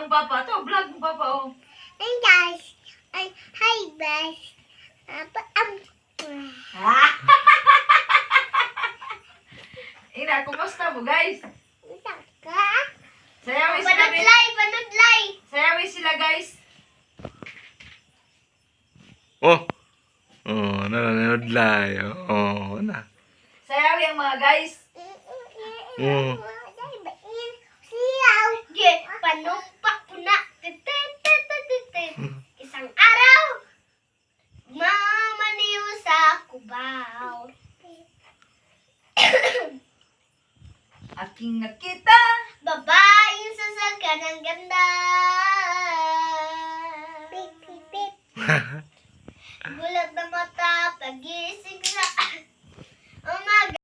ng papa. Ito, vlog ng papa, oh. Hey guys. Hi guys. Ina, kumusta mo, guys? Ka? Sayawin sila, guys. Panudlay. Sayawin sila, guys. Oh. Oh, nanonood live. Oh, na. Sayawin ang mga guys. Oh. Siyaw. Panumpak po na. Isang araw. Mamaniw sa kubaw. Aking nakita. Babaeng sasaka ng ganda. Pip, pip, pip. Gulat na mata.